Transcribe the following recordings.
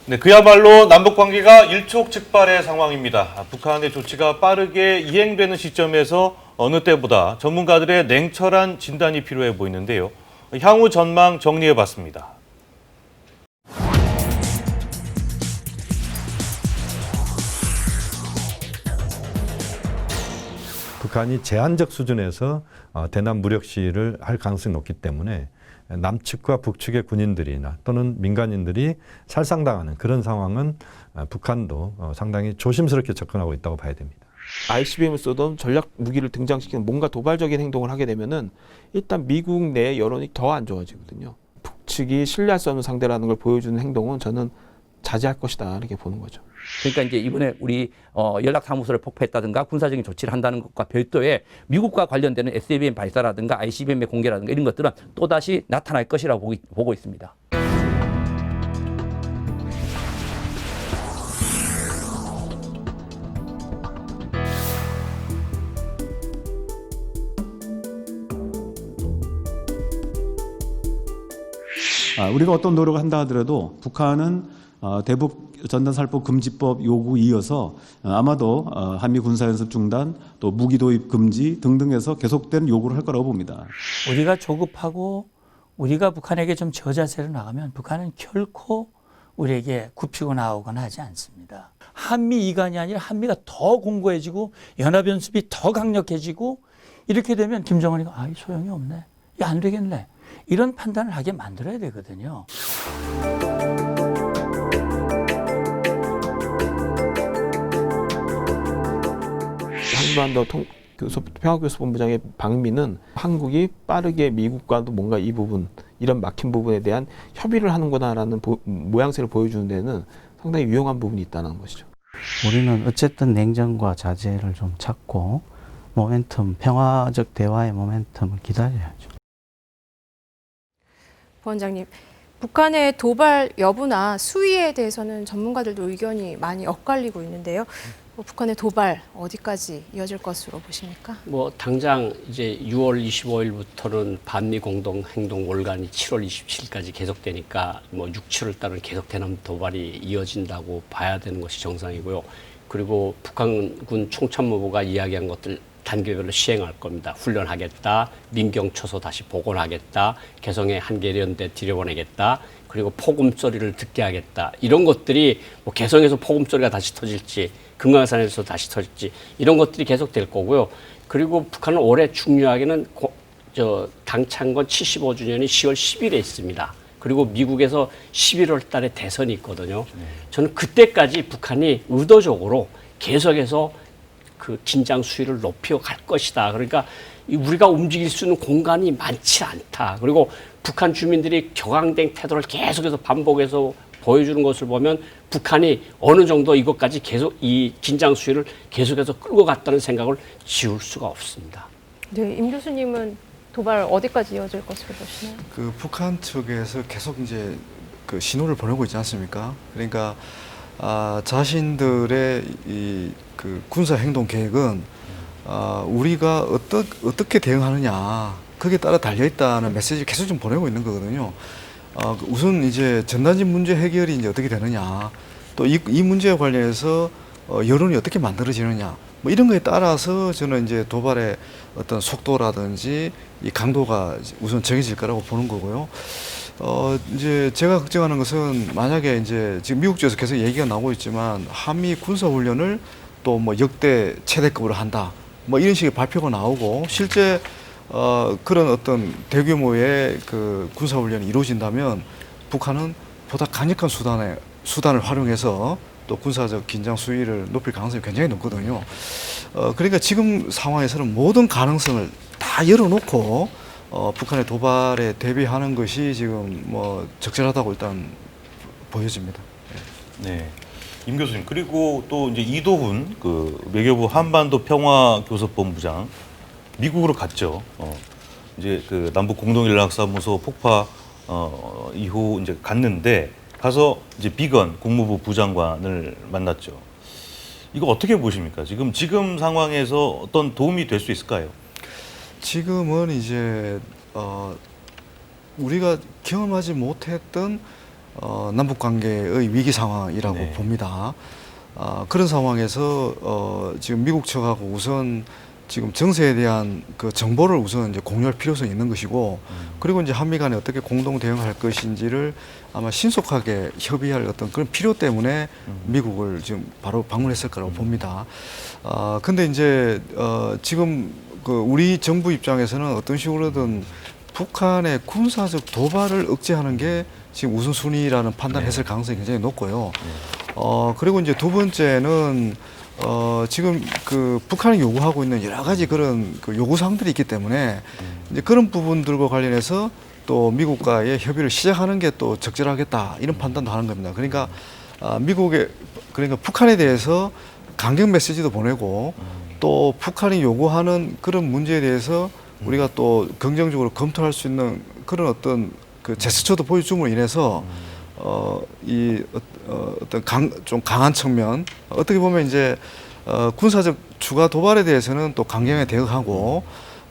네, 그야말로 남북 관계가 일촉즉발의 상황입니다. 북한의 조치가 빠르게 이행되는 시점에서 어느 때보다 전문가들의 냉철한 진단이 필요해 보이는데요. 향후 전망 정리해봤습니다. 북한이 제한적 수준에서 대남 무력 시위를 할 가능성이 높기 때문에 남측과 북측의 군인들이나 또는 민간인들이 살상당하는 그런 상황은 북한도 상당히 조심스럽게 접근하고 있다고 봐야 됩니다. ICBM을 쏘던 전략 무기를 등장시키는 뭔가 도발적인 행동을 하게 되면은 일단 미국 내 여론이 더 안 좋아지거든요. 북측이 신뢰할 수 없는 상대라는 걸 보여주는 행동은 저는 자제할 것이다 이렇게 보는 거죠. 그러니까 이제 이번에 우리 연락사무소를 폭파했다든가 군사적인 조치를 한다는 것과 별도의 미국과 관련되는 SLBM 발사라든가 ICBM의 공개라든가 이런 것들은 또다시 나타날 것이라고 보고 있습니다. 우리가 어떤 노력을 한다 하더라도 북한은 대북 전단살포 금지법 요구 이어서 아마도 한미 군사연습 중단 또 무기 도입 금지 등등해서 계속된 요구를 할 거라고 봅니다. 우리가 조급하고 우리가 북한에게 좀 저자세로 나가면 북한은 결코 우리에게 굽히고 나오거나 하지 않습니다. 한미 이간이 아니라 한미가 더 공고해지고 연합연습이 더 강력해지고 이렇게 되면 김정은이가 이 소용이 없네. 이거 안 되겠네. 이런 판단을 하게 만들어야 되거든요. 한반도 평화교섭본부장의 방미는 한국이 빠르게 미국과도 뭔가 이 부분, 이런 막힌 부분에 대한 협의를 하는구나라는 모양새를 보여주는 데는 상당히 유용한 부분이 있다는 것이죠. 우리는 어쨌든 냉정과 자제를 좀 찾고 평화적 대화의 모멘텀을 기다려야죠. 부원장님, 북한의 도발 여부나 수위에 대해서는 전문가들도 의견이 많이 엇갈리고 있는데요. 북한의 도발 어디까지 이어질 것으로 보십니까? 당장 이제 6월 25일부터는 반미 공동 행동 월간이 7월 27일까지 계속되니까 6, 7월 달은 계속 대남 도발이 이어진다고 봐야 되는 것이 정상이고요. 그리고 북한군 총참모부가 이야기한 것들 단계별로 시행할 겁니다. 훈련하겠다, 민경초소 다시 복원하겠다, 개성의 한계련대 들여보내겠다, 그리고 폭음 소리를 듣게 하겠다. 이런 것들이 개성에서 폭음 소리가 다시 터질지, 금강산에서 다시 터질지 이런 것들이 계속 될 거고요. 그리고 북한은 올해 중요하게는 당창건 75주년이 10월 10일에 있습니다. 그리고 미국에서 11월 달에 대선이 있거든요. 저는 그때까지 북한이 의도적으로 계속해서 그 긴장 수위를 높여갈 것이다. 그러니까 우리가 움직일 수 있는 공간이 많지 않다. 그리고 북한 주민들이 격앙된 태도를 계속해서 반복해서 보여주는 것을 보면 북한이 어느 정도 이것까지 계속 이 긴장 수위를 계속해서 끌고 갔다는 생각을 지울 수가 없습니다. 네, 임 교수님은 도발 어디까지 이어질 것으로 보시나요? 북한 측에서 계속 이제 그 신호를 보내고 있지 않습니까? 그러니까 자신들의 그 군사 행동 계획은 우리가 어떻게 대응하느냐 거기에 따라 달려 있다는 메시지를 계속 좀 보내고 있는 거거든요. 우선 이제 전단지 문제 해결이 이제 어떻게 되느냐, 또 이 문제와 관련해서 여론이 어떻게 만들어지느냐, 이런 거에 따라서 저는 이제 도발의 어떤 속도라든지 이 강도가 우선 정해질 거라고 보는 거고요. 이제 제가 걱정하는 것은 만약에 이제 지금 미국 쪽에서 계속 얘기가 나오고 있지만 한미 군사 훈련을 또 역대 최대급으로 한다, 이런 식의 발표가 나오고 실제 그런 어떤 대규모의 그 군사 훈련이 이루어진다면 북한은 보다 강력한 수단을 활용해서 또 군사적 긴장 수위를 높일 가능성이 굉장히 높거든요. 그러니까 지금 상황에서는 모든 가능성을 다 열어놓고 북한의 도발에 대비하는 것이 지금 적절하다고 일단 보여집니다. 네. 임 교수님, 그리고 또 이제 이도훈 그 외교부 한반도 평화교섭본부장 미국으로 갔죠. 이제 그 남북 공동연락사무소 폭파 이후 이제 갔는데 가서 이제 비건 국무부 부장관을 만났죠. 이거 어떻게 보십니까? 지금 상황에서 어떤 도움이 될 수 있을까요? 지금은 이제 우리가 경험하지 못했던 남북 관계의 위기 상황이라고 네. 봅니다. 그런 상황에서 지금 미국 측하고 우선 지금 정세에 대한 그 정보를 우선 이제 공유할 필요성이 있는 것이고, 그리고 이제 한미 간에 어떻게 공동 대응할 것인지를 아마 신속하게 협의할 어떤 그런 필요 때문에 미국을 지금 바로 방문했을 거라고 봅니다. 근데 이제 지금 그 우리 정부 입장에서는 어떤 식으로든 북한의 군사적 도발을 억제하는 게 지금 우선순위라는 판단을 했을 가능성이 굉장히 높고요. 그리고 이제 두 번째는 지금 그 북한이 요구하고 있는 여러 가지 그런 그 요구사항들이 있기 때문에 이제 그런 부분들과 관련해서 또 미국과의 협의를 시작하는 게 또 적절하겠다 이런 판단도 하는 겁니다. 그러니까 그러니까 북한에 대해서 강경 메시지도 보내고 또 북한이 요구하는 그런 문제에 대해서 우리가 또 긍정적으로 검토할 수 있는 그런 어떤 그 제스처도 보여줌으로 인해서 어떤 좀 강한 측면, 어떻게 보면 이제 군사적 추가 도발에 대해서는 또 강경하게 대응하고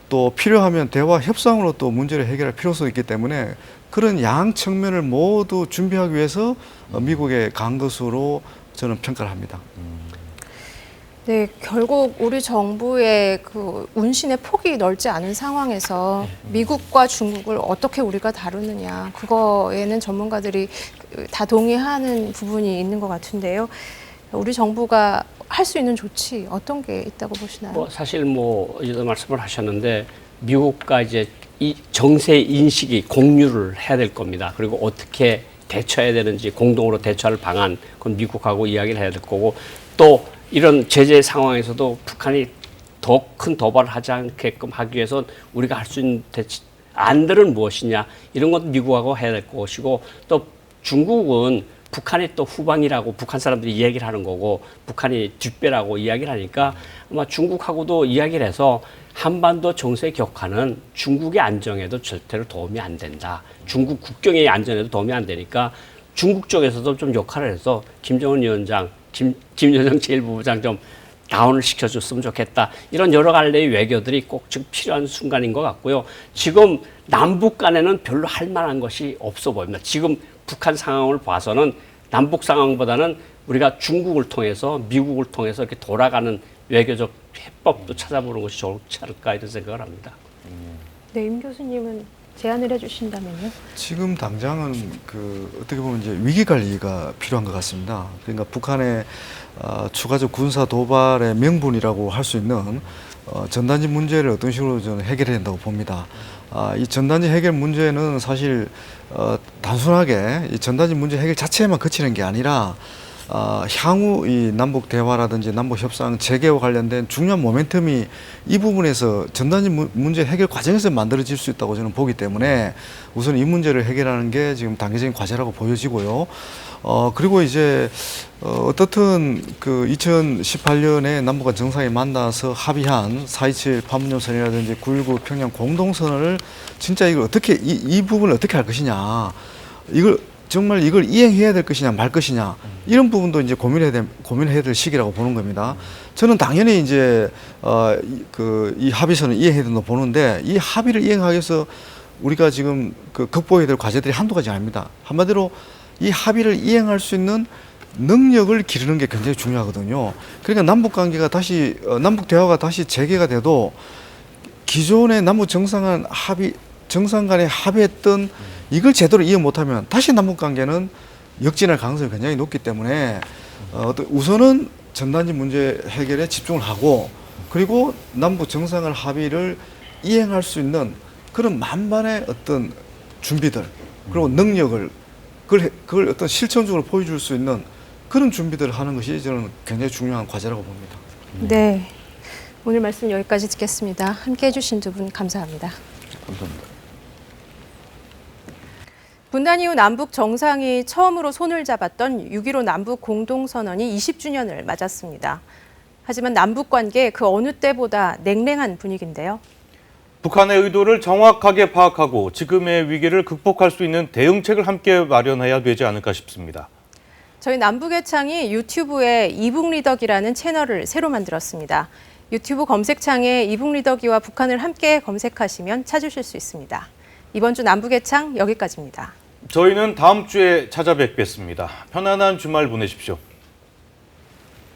또 필요하면 대화 협상으로 또 문제를 해결할 필요성이 있기 때문에 그런 양 측면을 모두 준비하기 위해서 미국에 간 것으로 저는 평가를 합니다. 네, 결국 우리 정부의 그 운신의 폭이 넓지 않은 상황에서 미국과 중국을 어떻게 우리가 다루느냐, 그거에는 전문가들이 다 동의하는 부분이 있는 것 같은데요. 우리 정부가 할 수 있는 조치 어떤 게 있다고 보시나요? 사실 이제도 말씀을 하셨는데 미국과 이제 이 정세 인식이 공유를 해야 될 겁니다. 그리고 어떻게 대처해야 되는지 공동으로 대처할 방안, 그건 미국하고 이야기를 해야 될 거고, 또 이런 제재 상황에서도 북한이 더 큰 도발을 하지 않게끔 하기 위해서 우리가 할 수 있는 안들은 무엇이냐, 이런 것도 미국하고 해야 될 것이고, 또 중국은 북한이 또 후방이라고 북한 사람들이 이야기를 하는 거고 북한이 뒷배라고 이야기를 하니까 아마 중국하고도 이야기를 해서 한반도 정세 격화는 중국의 안정에도 절대로 도움이 안 된다. 중국 국경의 안전에도 도움이 안 되니까 중국 쪽에서도 좀 역할을 해서 김정은 위원장, 김여정 제1부부장 좀 다운을 시켜줬으면 좋겠다. 이런 여러 갈래의 외교들이 꼭 지금 필요한 순간인 것 같고요. 지금 남북 간에는 별로 할 만한 것이 없어 보입니다. 지금 북한 상황을 봐서는 남북 상황보다는 우리가 중국을 통해서 미국을 통해서 이렇게 돌아가는 외교적 해법도 찾아보는 것이 좋지 않을까 이런 생각을 합니다. 네, 임 교수님은 제안을 해주신다면요? 지금 당장은 어떻게 보면 이제 위기 관리가 필요한 것 같습니다. 그러니까 북한의 추가적 군사 도발의 명분이라고 할 수 있는 전단지 문제를 어떤 식으로 저는 해결해야 된다고 봅니다. 이 전단지 해결 문제는 사실 단순하게 이 전단지 문제 해결 자체에만 그치는 게 아니라 향후 이 남북 대화라든지 남북 협상 재개와 관련된 중요한 모멘텀이 이 부분에서 전단지 문제 해결 과정에서 만들어질 수 있다고 저는 보기 때문에 우선 이 문제를 해결하는 게 지금 단계적인 과제라고 보여지고요. 그리고 이제 어떻든 그 2018년에 남북한 정상이 만나서 합의한 4.27 판문점선이라든지 9.19 평양 공동선언을 진짜 이걸 어떻게 이 부분을 어떻게 할 것이냐, 이걸 정말 이걸 이행해야 될 것이냐 말 것이냐, 이런 부분도 이제 고민해야 될 시기라고 보는 겁니다. 저는 당연히 이제 이 합의서는 이행해야 된다고 보는데, 이 합의를 이행하기 위해서 우리가 지금 극복해야 될 과제들이 한두 가지 아닙니다. 한마디로 이 합의를 이행할 수 있는 능력을 기르는 게 굉장히 중요하거든요. 그러니까 남북 관계가 다시 남북 대화가 다시 재개가 돼도 기존의 남북 정상 간에 합의했던 이걸 제대로 이해 못하면 다시 남북 관계는 역진할 가능성이 굉장히 높기 때문에 우선은 전단지 문제 해결에 집중을 하고, 그리고 남북 정상간 합의를 이행할 수 있는 그런 만반의 어떤 준비들, 그리고 능력을 그걸 어떤 실천적으로 보여줄 수 있는 그런 준비들을 하는 것이 저는 굉장히 중요한 과제라고 봅니다. 네, 오늘 말씀 여기까지 듣겠습니다. 함께해 주신 두 분 감사합니다. 감사합니다. 분단 이후 남북 정상이 처음으로 손을 잡았던 6.15 남북 공동선언이 20주년을 맞았습니다. 하지만 남북 관계 그 어느 때보다 냉랭한 분위기인데요. 북한의 의도를 정확하게 파악하고 지금의 위기를 극복할 수 있는 대응책을 함께 마련해야 되지 않을까 싶습니다. 저희 남북의창이 유튜브에 이북리더기라는 채널을 새로 만들었습니다. 유튜브 검색창에 이북리더기와 북한을 함께 검색하시면 찾으실 수 있습니다. 이번 주 남북의창 여기까지입니다. 저희는 다음 주에 찾아뵙겠습니다. 편안한 주말 보내십시오.